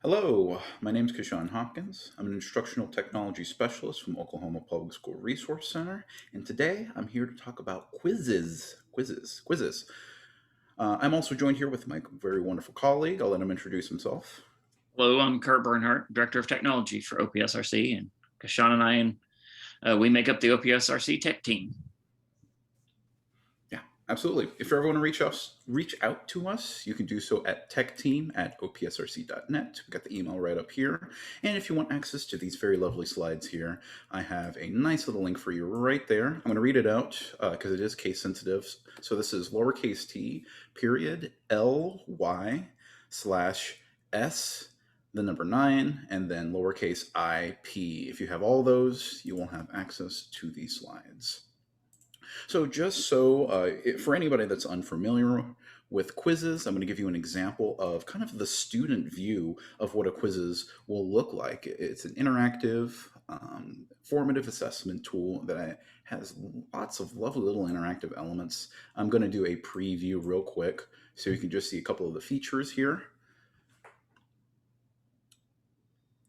Hello, my name is Kishan Hopkins. I'm an instructional technology specialist from Oklahoma Public School Resource Center, and today I'm here to talk about quizzes. Quizzes. I'm also joined here with my very wonderful colleague. I'll let him introduce himself. Hello, I'm Kurt Bernhardt, Director of Technology for OPSRC, and Kashan and we make up the OPSRC tech team. Yeah, absolutely. If you ever want to reach out to us, you can do so at techteam@opsrc.net. We've got the email right up here. And if you want access to these very lovely slides here, I have a nice little link for you right there. I'm going to read it out because it is case sensitive. So this is lowercase t period ly/s the number 9, and then lowercase ip. If you have all those, you will have access to these slides. So for anybody that's unfamiliar with quizzes, I'm going to give you an example of kind of the student view of what a quizzes will look like. It's an interactive, formative assessment tool that has lots of lovely little interactive elements. I'm going to do a preview real quick so you can just see a couple of the features here.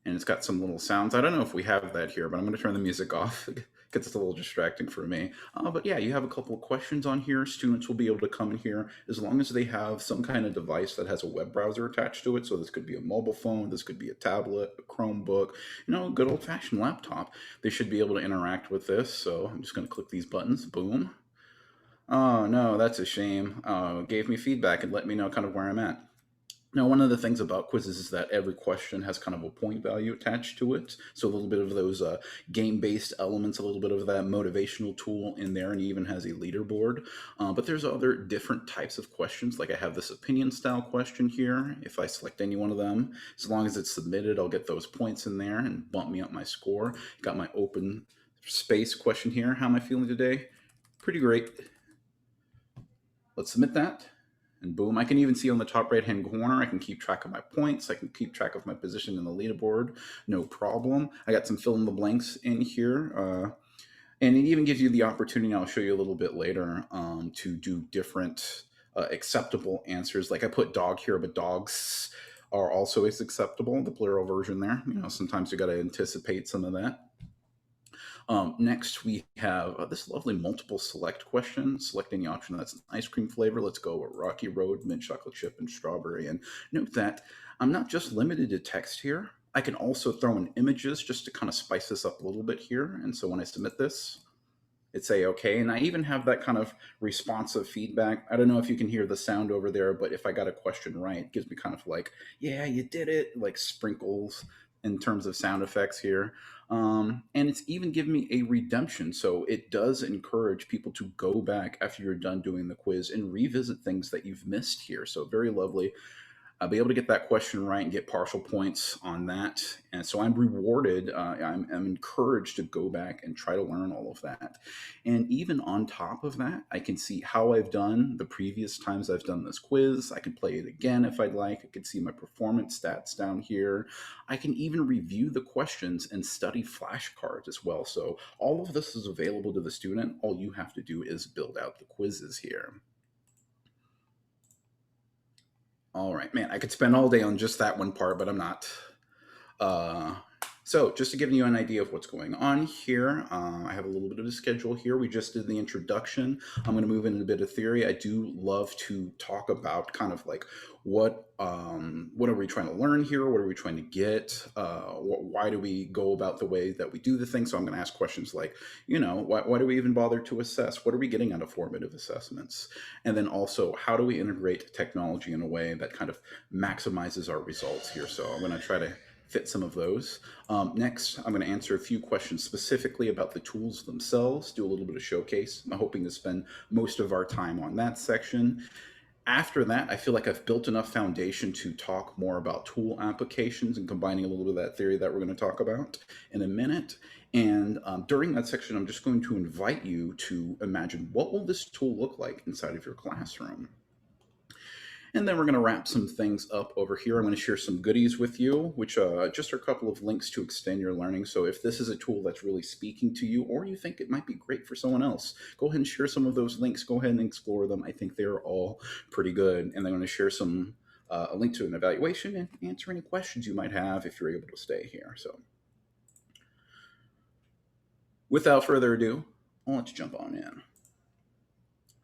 And it's got some little sounds. I don't know if we have that here, but I'm going to turn the music off. It gets a little distracting for me. But yeah, you have a couple of questions on here. Students will be able to come in here as long as they have some kind of device that has a web browser attached to it. So this could be a mobile phone, this could be a tablet, a Chromebook, a good old-fashioned laptop. They should be able to interact with this. So I'm just going to click these buttons. Boom. Oh, no, that's a shame. It gave me feedback and let me know kind of where I'm at. Now, one of the things about quizzes is that every question has kind of a point value attached to it. So a little bit of those game-based elements, a little bit of that motivational tool in there, and it even has a leaderboard. But there's other different types of questions. Like I have this opinion style question here. If I select any one of them, as long as it's submitted, I'll get those points in there and bump me up my score. Got my open space question here. How am I feeling today? Pretty great. Let's submit that. And boom, I can even see on the top right-hand corner, I can keep track of my points. I can keep track of my position in the leaderboard. No problem. I got some fill in the blanks in here. And it even gives you the opportunity, I'll show you a little bit later, to do different acceptable answers. Like I put dog here, but dogs are also as acceptable, the plural version there. Sometimes you got to anticipate some of that. Next, we have this lovely multiple select question. Select any option that's an ice cream flavor. Let's go with Rocky Road, mint chocolate chip, and strawberry. And note that I'm not just limited to text here. I can also throw in images just to kind of spice this up a little bit here. And so when I submit this, it say okay. And I even have that kind of responsive feedback. I don't know if you can hear the sound over there, but if I got a question right, it gives me kind of like, yeah, you did it, like sprinkles in terms of sound effects here. And it's even given me a redemption. So it does encourage people to go back after you're done doing the quiz and revisit things that you've missed here. So very lovely. I'll be able to get that question right and get partial points on that. And so I'm rewarded. I'm encouraged to go back and try to learn all of that. And even on top of that, I can see how I've done the previous times I've done this quiz. I can play it again if I'd like. I can see my performance stats down here. I can even review the questions and study flashcards as well. So all of this is available to the student. All you have to do is build out the quizzes here. All right, man, I could spend all day on just that one part, but I'm not. So just to give you an idea of what's going on here, I have a little bit of a schedule here. We just did the introduction. I'm going to move into a bit of theory. I do love to talk about kind of like what are we trying to learn here? What are we trying to get? Why do we go about the way that we do the thing? So I'm going to ask questions like, why do we even bother to assess? What are we getting out of formative assessments? And then also, how do we integrate technology in a way that kind of maximizes our results here? So I'm going to try to fit some of those. Next, I'm going to answer a few questions specifically about the tools themselves, do a little bit of showcase. I'm hoping to spend most of our time on that section. After that, I feel like I've built enough foundation to talk more about tool applications and combining a little bit of that theory that we're going to talk about in a minute. And during that section, I'm just going to invite you to imagine what will this tool look like inside of your classroom. And then we're going to wrap some things up over here. I'm going to share some goodies with you, which just are a couple of links to extend your learning. So if this is a tool that's really speaking to you, or you think it might be great for someone else, go ahead and share some of those links. Go ahead and explore them. I think they're all pretty good. And I'm going to share some a link to an evaluation and answer any questions you might have if you're able to stay here. So without further ado, let's jump on in.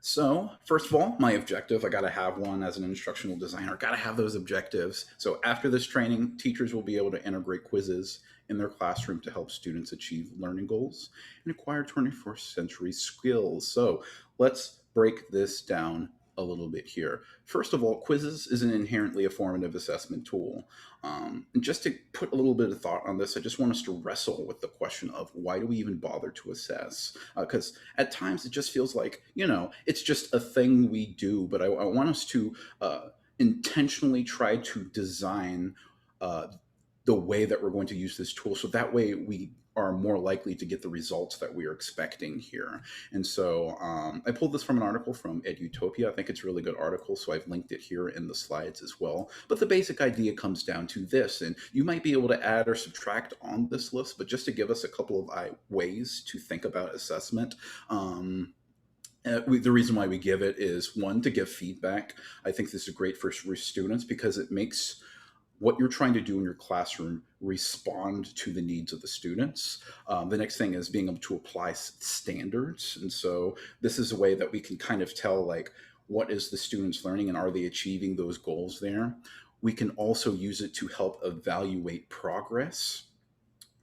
So, first of all, my objective, I got to have one as an instructional designer, got to have those objectives. So, after this training, teachers will be able to integrate quizzes in their classroom to help students achieve learning goals and acquire 21st century skills. So, let's break this down a little bit here. First of all, Quizizz is an inherently a formative assessment tool. And just to put a little bit of thought on this, I just want us to wrestle with the question of why do we even bother to assess? Because at times it just feels like, it's just a thing we do, but I want us to intentionally try to design the way that we're going to use this tool so that way we are more likely to get the results that we are expecting here. And so I pulled this from an article from EdUtopia. I think it's a really good article, so I've linked it here in the slides as well. But the basic idea comes down to this, and you might be able to add or subtract on this list, but just to give us a couple of ways to think about assessment. The reason why we give it is, one, to give feedback. I think this is great for students because it makes what you're trying to do in your classroom respond to the needs of the students. The next thing is being able to apply standards. And so this is a way that we can kind of tell, like, what is the students learning and are they achieving those goals there? We can also use it to help evaluate progress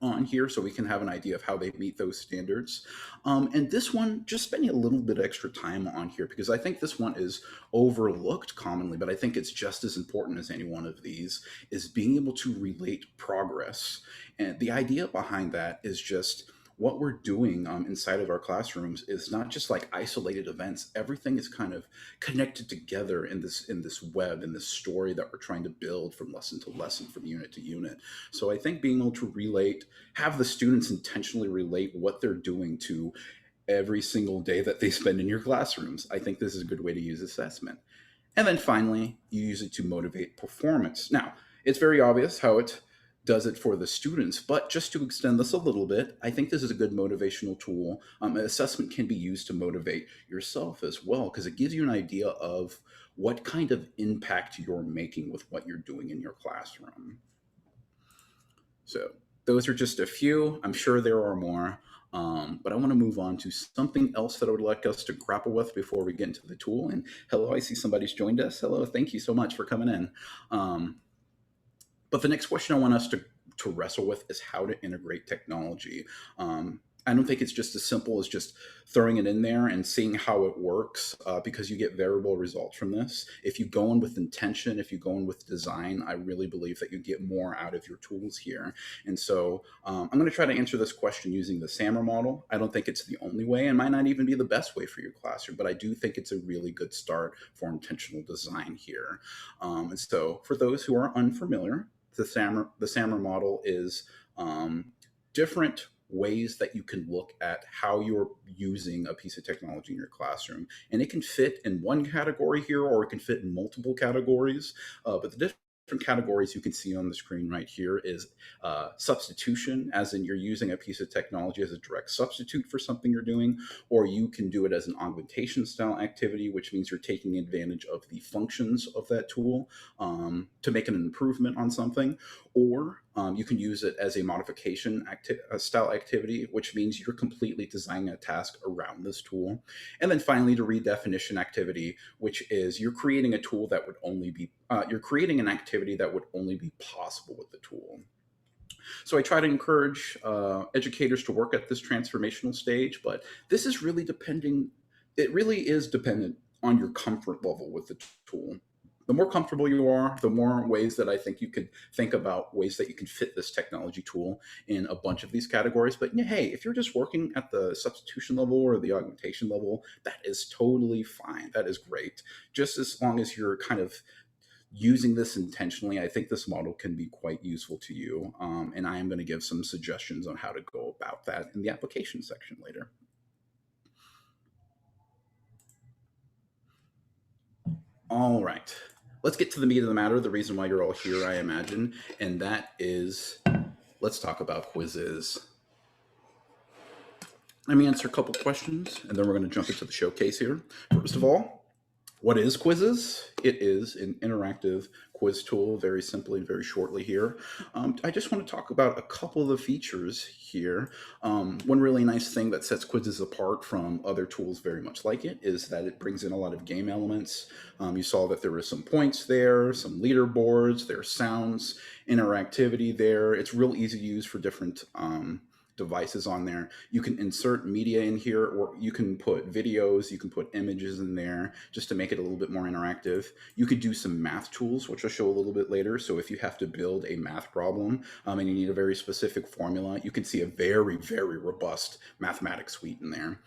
on here so we can have an idea of how they meet those standards. And this one, just spending a little bit extra time on here because I think this one is overlooked commonly, but I think it's just as important as any one of these, is being able to relate progress. And the idea behind that is just what we're doing inside of our classrooms is not just like isolated events. Everything is kind of connected together in this web, in this story that we're trying to build from lesson to lesson, from unit to unit. So I think being able to have the students intentionally relate what they're doing to every single day that they spend in your classrooms, I think this is a good way to use assessment. And then finally, you use it to motivate performance. Now, it's very obvious how it does it for the students, but just to extend this a little bit, I think this is a good motivational tool. Assessment can be used to motivate yourself as well because it gives you an idea of what kind of impact you're making with what you're doing in your classroom. So those are just a few. I'm sure there are more. But I want to move on to something else that I would like us to grapple with before we get into the tool. And hello, I see somebody's joined us. Hello, thank you so much for coming in. But the next question I want us to wrestle with is how to integrate technology. I don't think it's just as simple as just throwing it in there and seeing how it works because you get variable results from this. If you go in with intention, if you go in with design, I really believe that you get more out of your tools here. And so I'm going to try to answer this question using the SAMR model. I don't think it's the only way and might not even be the best way for your classroom, but I do think it's a really good start for intentional design here. And so for those who are unfamiliar, the SAMR model is different ways that you can look at how you're using a piece of technology in your classroom. And it can fit in one category here, or it can fit in multiple categories. But the different categories you can see on the screen right here is substitution, as in you're using a piece of technology as a direct substitute for something you're doing, or you can do it as an augmentation style activity, which means you're taking advantage of the functions of that tool to make an improvement on something, or you can use it as a modification style activity, which means you're completely designing a task around this tool. And then finally, the redefinition activity, which is you're creating a tool that would only be, you're creating an activity that would only be possible with the tool. So I try to encourage educators to work at this transformational stage, but this is really it really is dependent on your comfort level with the tool. The more comfortable you are, the more ways that I think you could think about ways that you can fit this technology tool in a bunch of these categories. But hey, if you're just working at the substitution level or the augmentation level, that is totally fine. That is great. Just as long as you're kind of using this intentionally, I think this model can be quite useful to you. And I am going to give some suggestions on how to go about that in the application section later. All right. Let's get to the meat of the matter, the reason why you're all here, I imagine, and that is, let's talk about Quizizz. Let me answer a couple questions, and then we're going to jump into the showcase here. First of all, What is Quizizz? It is an interactive quiz tool, very simply and very shortly here. I just want to talk about a couple of the features here. One really nice thing that sets Quizizz apart from other tools very much like it is that it brings in a lot of game elements. You saw that there were some points there, some leaderboards, there's sounds, interactivity there. It's real easy to use for different devices on there. You can insert media in here, or you can put videos, you can put images in there just to make it a little bit more interactive. You could do some math tools, which I'll show a little bit later. So if you have to build a math problem and you need a very specific formula, you can see a very, very robust mathematics suite in there.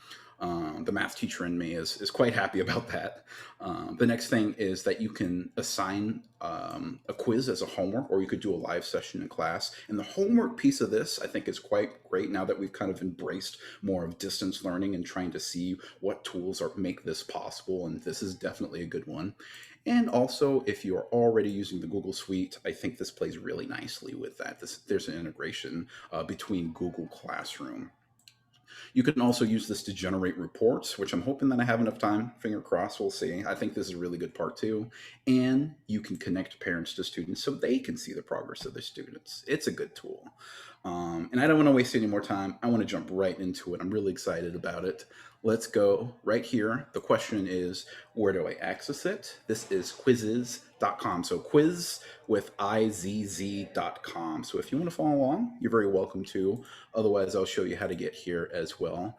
The math teacher in me is quite happy about that. The next thing is that you can assign a quiz as a homework, or you could do a live session in class. And the homework piece of this, I think, is quite great now that we've kind of embraced more of distance learning and trying to see what tools make this possible. And this is definitely a good one. And also, if you're already using the Google Suite, I think this plays really nicely with that. There's an integration between Google Classroom. You can also use this to generate reports, which I'm hoping that I have enough time. Finger crossed, we'll see. I think this is a really good part too. And you can connect parents to students so they can see the progress of their students. It's a good tool. And I don't want to waste any more time. I want to jump right into it. I'm really excited about it. Let's go right here. The question is, where do I access it? This is quizizz.com. So quiz with izz.com. So if you want to follow along, you're very welcome to. Otherwise, I'll show you how to get here as well.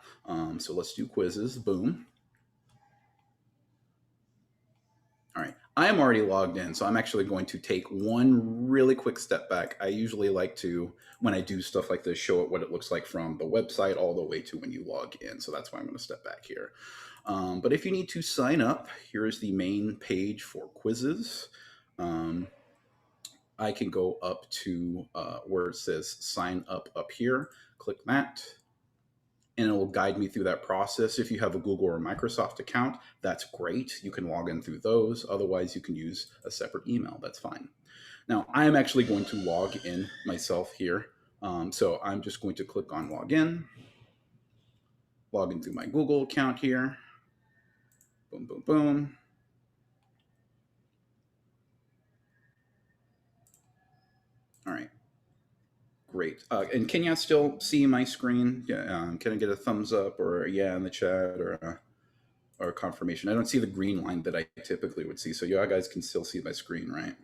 So let's do Quizizz. Boom. All right. I am already logged in, so I'm actually going to take one really quick step back. I usually like to, when I do stuff like this, show it what it looks like from the website all the way to when you log in. So that's why I'm going to step back here. But if you need to sign up, here's the main page for Quizizz. I can go up to where it says sign up here, click that, and it will guide me through that process. If you have a Google or Microsoft account, that's great. You can log in through those. Otherwise, you can use a separate email. That's fine. Now, I am actually going to log in myself here. So I'm just going to click on log in through my Google account here. Boom, boom, boom. All right. Great. And can you still see my screen? Yeah, can I get a thumbs up or a yeah in the chat or a confirmation? I don't see the green line that I typically would see. So you guys can still see my screen, right?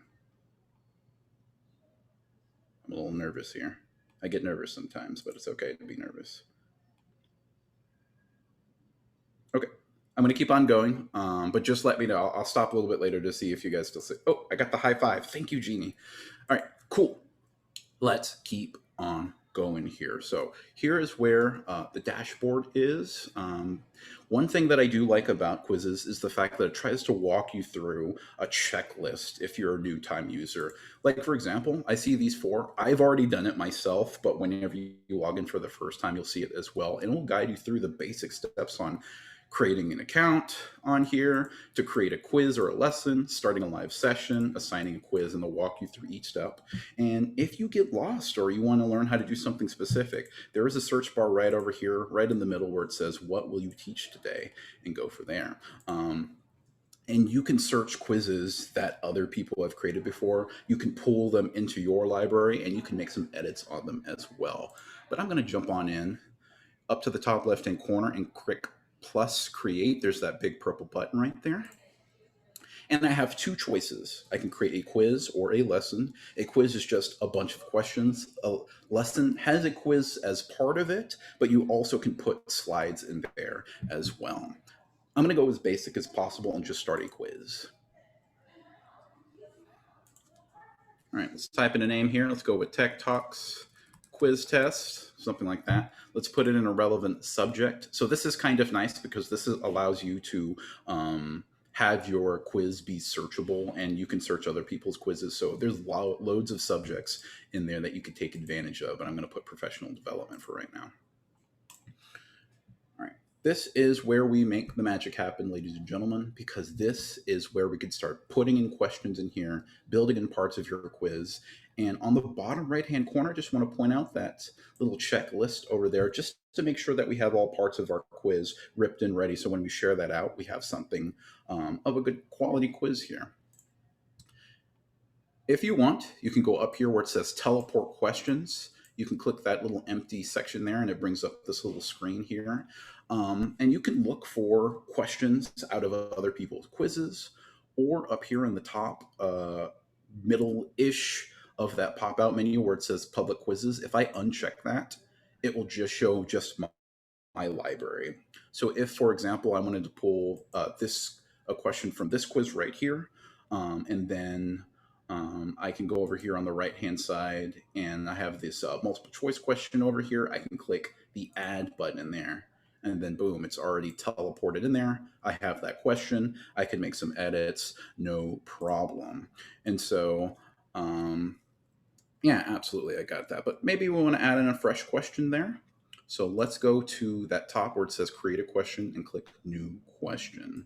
I'm a little nervous here. I get nervous sometimes, but it's okay to be nervous. Okay. I'm going to keep on going, but just let me know. I'll stop a little bit later to see if you guys still see. Oh, I got the high five. Thank you, Jeannie. All right, cool. Let's keep on going here. So here is where the dashboard is. One thing that I do like about Quizizz is the fact that it tries to walk you through a checklist if you're a new time user. Like, for example, I see these four. I've already done it myself, but whenever you log in for the first time, you'll see it as well. And it will guide you through the basic steps on creating an account on here, to create a quiz or a lesson, starting a live session, assigning a quiz, and they'll walk you through each step. And if you get lost or you want to learn how to do something specific, there is a search bar right over here, right in the middle, where it says, what will you teach today? And go for there. And you can search quizzes that other people have created before. You can pull them into your library and you can make some edits on them as well. But I'm going to jump on in up to the top left-hand corner and click plus create. There's that big purple button right there. And I have two choices. I can create a quiz or a lesson. A quiz is just a bunch of questions. A lesson has a quiz as part of it, but you also can put slides in there as well. I'm going to go as basic as possible and just start a quiz. All right, let's type in a name here. Let's go with TechTalk's quiz test, something like that. Let's put it in a relevant subject. So this is kind of nice because this allows you to have your quiz be searchable, and you can search other people's quizzes. So there's loads of subjects in there that you could take advantage of. And I'm going to put professional development for right now. All right. This is where we make the magic happen, ladies and gentlemen, because this is where we could start putting in questions in here, building in parts of your quiz. And on the bottom right hand corner, just want to point out that little checklist over there, just to make sure that we have all parts of our quiz ripped and ready. So when we share that out, we have something of a good quality quiz here. If you want, you can go up here where it says teleport questions. You can click that little empty section there and it brings up this little screen here. And you can look for questions out of other people's quizzes, or up here in the top middle-ish of that pop-out menu where it says public quizzes. If I uncheck that, it will just show just my library. So if, for example, I wanted to pull a question from this quiz right here, and then I can go over here on the right hand side and I have this multiple choice question over here. I can click the add button in there, and then boom, it's already teleported in there. I have that question. I can make some edits, no problem. And so, yeah, absolutely, I got that. But maybe we want to add in a fresh question there. So let's go to that top where it says create a question and click new question.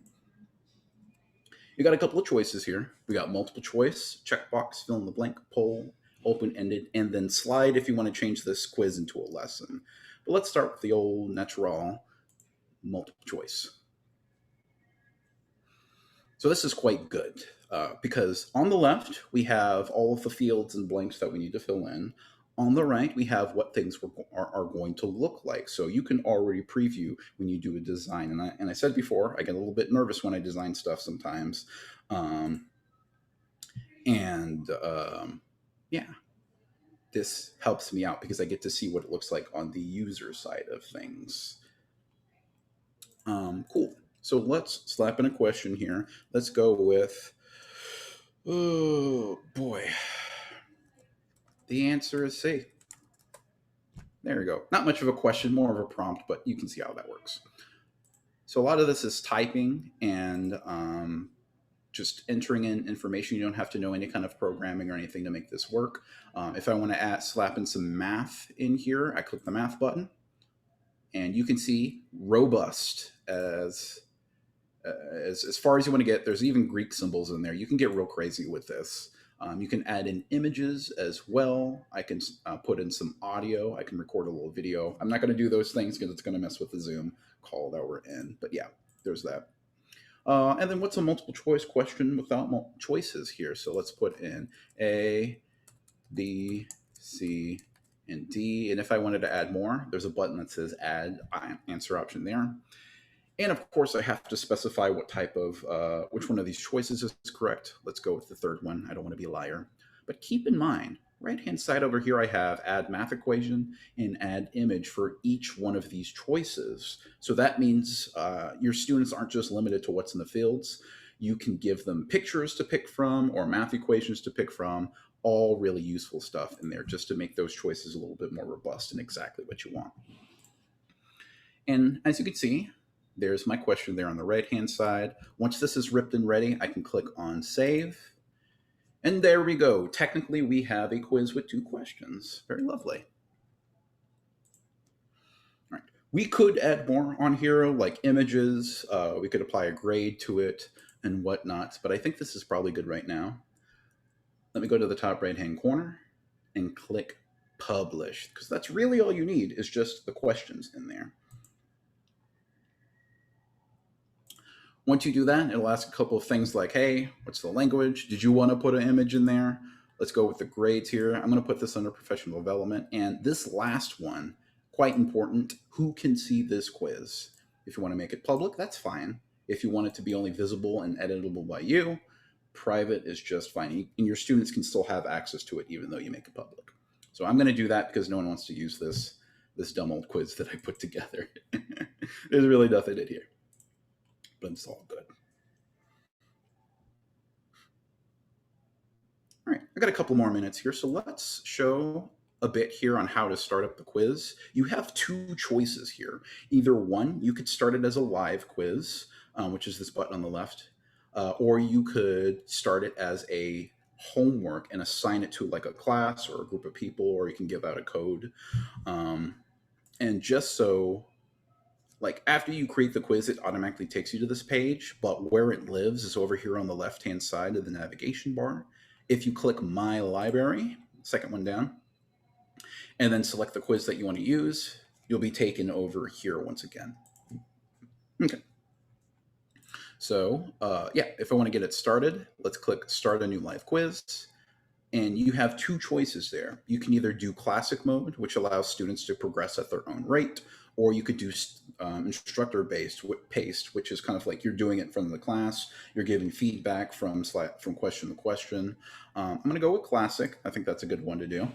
You got a couple of choices here. We got multiple choice, checkbox, fill in the blank, poll, open-ended, and then slide if you want to change this quiz into a lesson. But let's start with the old natural multiple choice. So this is quite good because on the left, we have all of the fields and blanks that we need to fill in. On the right, we have what things are going to look like. So you can already preview when you do a design. And I said before, I get a little bit nervous when I design stuff sometimes. Yeah, this helps me out because I get to see what it looks like on the user side of things. Cool. So let's slap in a question here. Let's go with, oh boy. The answer is C. There we go. Not much of a question, more of a prompt, but you can see how that works. So a lot of this is typing and just entering in information. You don't have to know any kind of programming or anything to make this work. If I want to slap in some math in here, I click the math button, and you can see robust as far as you want to get. There's even Greek symbols in there. You can get real crazy with this. You can add in images as well. I can put in some audio. I can record a little video. I'm not going to do those things because it's going to mess with the Zoom call that we're in. But yeah, there's that. And then what's a multiple choice question without choices here? So let's put in A, B, C, and D. And if I wanted to add more, there's a button that says add answer option there. And of course, I have to specify what type of, which one of these choices is correct. Let's go with the third one. I don't want to be a liar. But keep in mind, right-hand side over here, I have add math equation and add image for each one of these choices. So that means your students aren't just limited to what's in the fields. You can give them pictures to pick from or math equations to pick from, all really useful stuff in there just to make those choices a little bit more robust and exactly what you want. And as you can see, there's my question there on the right-hand side. Once this is ripped and ready, I can click on save. And there we go. Technically, we have a quiz with 2 questions. Very lovely. All right. We could add more on here, like images. We could apply a grade to it and whatnot, but I think this is probably good right now. Let me go to the top right-hand corner and click publish, because that's really all you need is just the questions in there. Once you do that, it'll ask a couple of things like, hey, what's the language? Did you want to put an image in there? Let's go with the grades here. I'm going to put this under professional development. And this last one, quite important, who can see this quiz? If you want to make it public, that's fine. If you want it to be only visible and editable by you, private is just fine. And your students can still have access to it even though you make it public. So I'm going to do that because no one wants to use this dumb old quiz that I put together. There's really nothing in here. But it's all good. All right, I got a couple more minutes here, so let's show a bit here on how to start up the quiz. You have 2 choices here. Either one, you could start it as a live quiz, which is this button on the left, or you could start it as a homework and assign it to like a class or a group of people, or you can give out a code. And just so like after you create the quiz, it automatically takes you to this page, but where it lives is over here on the left hand side of the navigation bar. If you click My Library, second one down, and then select the quiz that you want to use, you'll be taken over here once again. Okay. So, yeah, if I want to get it started, let's click Start a New Live Quiz. And you have two choices there. You can either do classic mode, which allows students to progress at their own rate, or you could do instructor based paced, which is kind of like you're doing it in front of the class. You're giving feedback from question to question. I'm going to go with classic. I think that's a good one to do.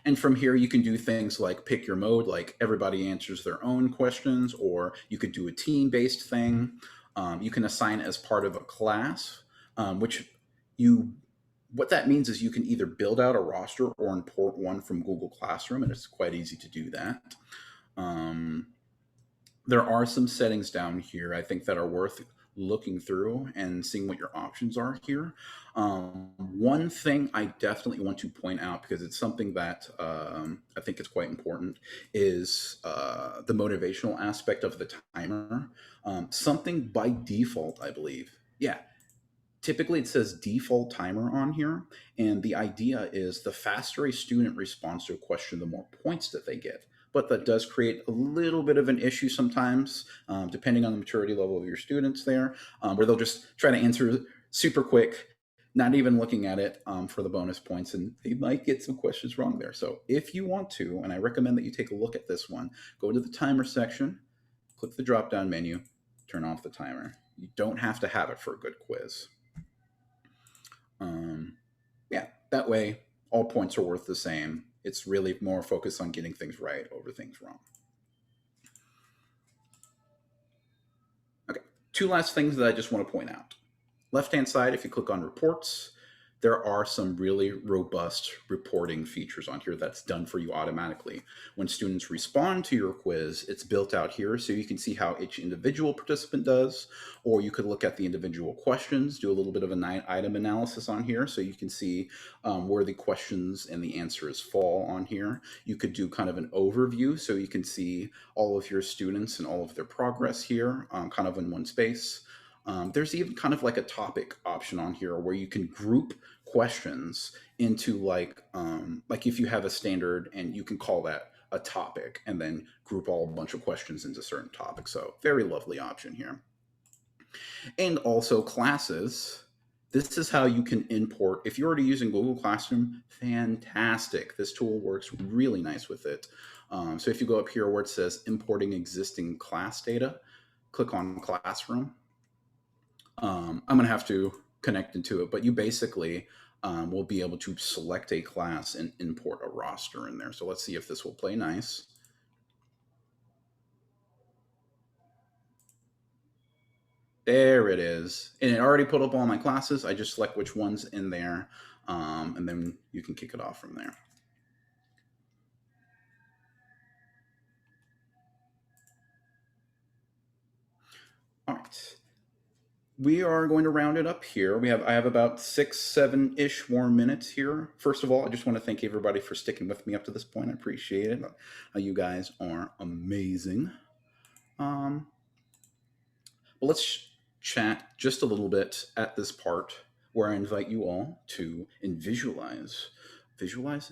And from here, you can do things like pick your mode, like everybody answers their own questions, or you could do a team based thing. You can assign as part of a class, which you what that means is you can either build out a roster or import one from Google Classroom, and it's quite easy to do that. There are some settings down here I think that are worth looking through and seeing what your options are here. One thing I definitely want to point out, because it's something that I think is quite important, is the motivational aspect of the timer. Something by default, I believe. Yeah, typically it says default timer on here, and the idea is the faster a student responds to a question, the more points that they get. But that does create a little bit of an issue sometimes, depending on the maturity level of your students there, where they'll just try to answer super quick, not even looking at it for the bonus points, and they might get some questions wrong there. So if you want to, and I recommend that you take a look at this one, go to the timer section, click the drop down menu, turn off the timer. You don't have to have it for a good quiz. Yeah, that way all points are worth the same. It's really more focused on getting things right over things wrong. Okay, two last things that I just want to point out. Left hand side, if you click on reports, there are some really robust reporting features on here that's done for you automatically. When students respond to your quiz, it's built out here so you can see how each individual participant does, or you could look at the individual questions, do a little bit of an item analysis on here so you can see where the questions and the answers fall on here. You could do kind of an overview so you can see all of your students and all of their progress here kind of in one space. There's even kind of like a topic option on here where you can group questions into like if you have a standard, and you can call that a topic and then group all a bunch of questions into certain topics. So very lovely option here. And also classes. This is how you can import. If you're already using Google Classroom, fantastic. This tool works really nice with it. So if you go up here where it says importing existing class data, click on Classroom. I'm going to have to connect into it, but you basically will be able to select a class and import a roster in there. So let's see if this will play nice. There it is. And it already put up all my classes. I just select which one's in there, and then you can kick it off from there. All right. We are going to round it up here. I have about 6-7-ish more minutes here. First of all, I just want to thank everybody for sticking with me up to this point. I appreciate it. You guys are amazing. But let's chat just a little bit at this part where I invite you all to visualize. Visualize.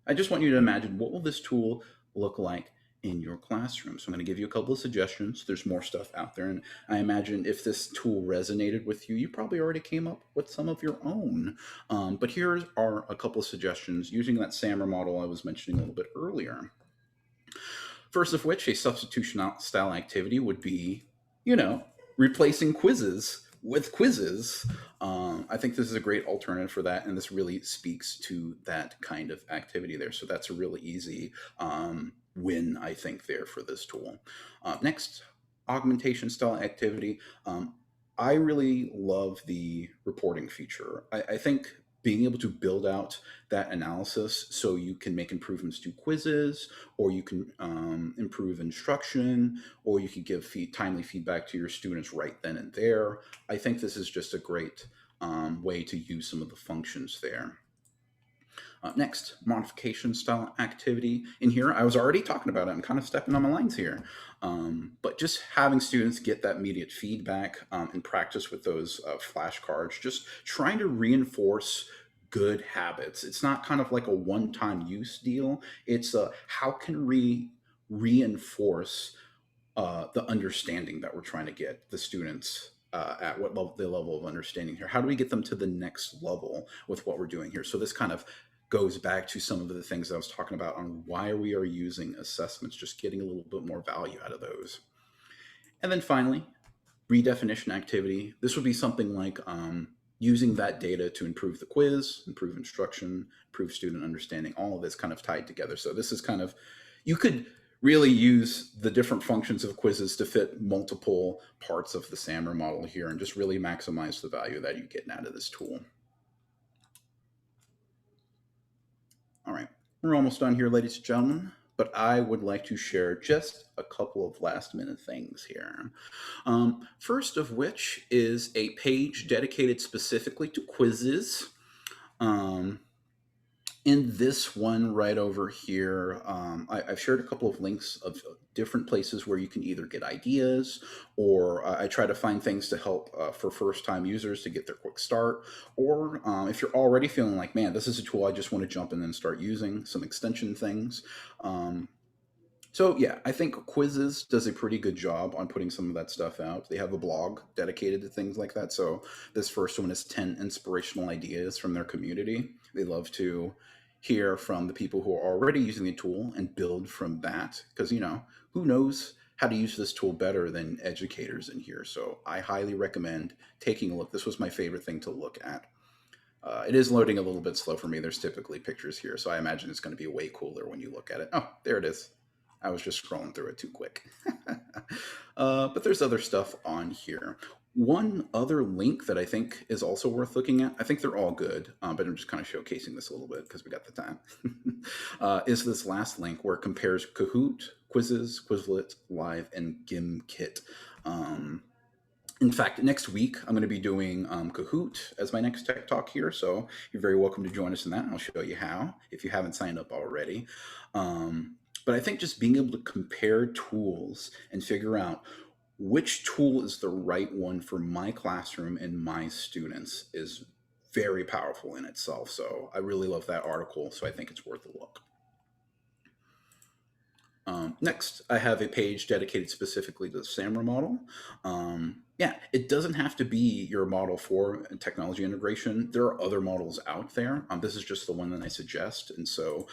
I just want you to imagine, what will this tool look like in your classroom? So I'm going to give you a couple of suggestions. There's more stuff out there, and I imagine if this tool resonated with you, you probably already came up with some of your own. But here are a couple of suggestions using that SAMR model I was mentioning a little bit earlier. First of which, a substitution style activity would be, replacing quizzes with Quizizz. I think this is a great alternative for that, and this really speaks to that kind of activity there. So that's a really easy win, I think, there for this tool. Next, augmentation style activity. I really love the reporting feature. I think being able to build out that analysis so you can make improvements to quizzes, or you can improve instruction, or you can give timely feedback to your students right then and there. I think this is just a great way to use some of the functions there. Next, modification style activity. In here, I was already talking about it. I'm kind of stepping on my lines here. But just having students get that immediate feedback and practice with those flashcards, just trying to reinforce good habits. It's not kind of like a one time use deal. It's how can we reinforce the understanding that we're trying to get the students at what level, the level of understanding here. How do we get them to the next level with what we're doing here? So this kind of goes back to some of the things I was talking about on why we are using assessments, just getting a little bit more value out of those. And then finally, redefinition activity. This would be something like using that data to improve the quiz, improve instruction, improve student understanding, all of this kind of tied together. So this is kind of, you could really use the different functions of quizzes to fit multiple parts of the SAMR model here and just really maximize the value that you're getting out of this tool. All right, we're almost done here, ladies and gentlemen, but I would like to share just a couple of last minute things here. First of which is a page dedicated specifically to quizzes. In this one right over here, I've shared a couple of links of different places where you can either get ideas, or I try to find things to help for first time users to get their quick start. Or if you're already feeling like, man, this is a tool I just want to jump in and start using, some extension things. So yeah, I think Quizizz does a pretty good job on putting some of that stuff out. They have a blog dedicated to things like that. So this first one is 10 inspirational ideas from their community. They love to hear from the people who are already using the tool and build from that, because who knows how to use this tool better than educators in here. So I highly recommend taking a look. This was my favorite thing to look at. It is loading a little bit slow for me. There's typically pictures here, so I imagine it's going to be way cooler when you look at it. Oh, there it is. I was just scrolling through it too quick. But there's other stuff on here. One other link that I think is also worth looking at, I think they're all good, but I'm just kind of showcasing this a little bit because we got the time, is this last link where it compares Kahoot, Quizizz, Quizlet, Live, and GimKit. In fact, next week I'm going to be doing Kahoot as my next tech talk here, so you're very welcome to join us in that. I'll show you how if you haven't signed up already. But I think just being able to compare tools and figure out which tool is the right one for my classroom and my students is very powerful in itself. So I really love that article, so I think it's worth a look. Next, I have a page dedicated specifically to the SAMR model. Yeah, it doesn't have to be your model for technology integration. There are other models out there. This is just the one that I suggest. And so,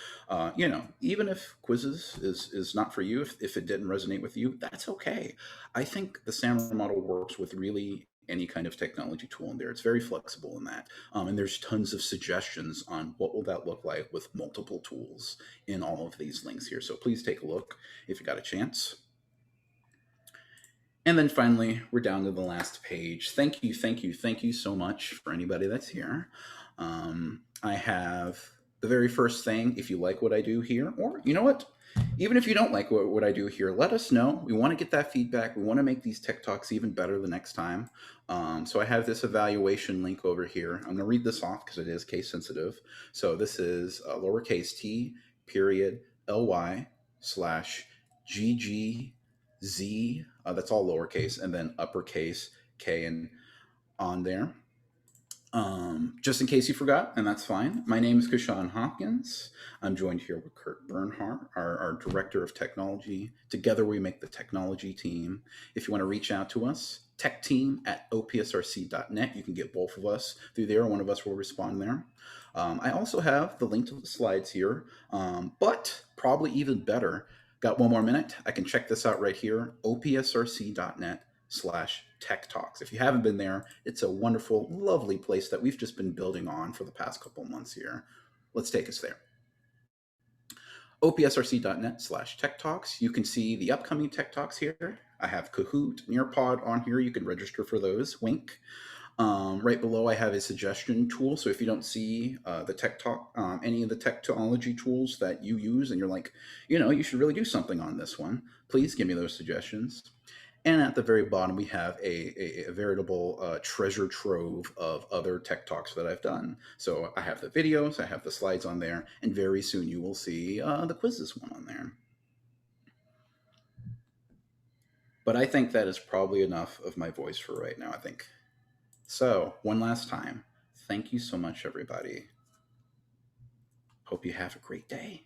even if Quizizz is not for you, if it didn't resonate with you, that's okay. I think the SAMR model works with really any kind of technology tool in there. It's very flexible in that. And there's tons of suggestions on what will that look like with multiple tools in all of these links here. So please take a look if you got a chance. And then finally, we're down to the last page. Thank you so much for anybody that's here. I have the very first thing, if you like what I do here, or you know what? Even if you don't like what I do here, let us know. We want to get that feedback. We want to make these tech talks even better the next time. So I have this evaluation link over here. I'm going to read this off because it is case sensitive. So this is lowercase t period ly slash ggz. That's all lowercase, and then uppercase k and on there. Just in case you forgot, and that's fine, my name is Kashan Hopkins. I'm joined here with Kurt Bernhardt, our Director of Technology. Together we make the technology team. If you want to reach out to us, techteam@opsrc.net. You can get both of us through there. One of us will respond there. I also have the link to the slides here, but probably even better, got one more minute, I can check this out right here, opsrc.net/tech talks. If you haven't been there, it's a wonderful, lovely place that we've just been building on for the past couple months here. Let's take us there. opsrc.net/tech talks. You can see the upcoming tech talks here. I have Kahoot, Nearpod on here. You can register for those. Wink. Right below, I have a suggestion tool. So if you don't see the tech talk, any of the technology tools that you use, and you're like, you should really do something on this one, please give me those suggestions. And at the very bottom, we have a veritable treasure trove of other tech talks that I've done. So I have the videos, I have the slides on there, and very soon you will see the quizzes one on there. But I think that is probably enough of my voice for right now, I think. So, one last time, thank you so much, everybody. Hope you have a great day.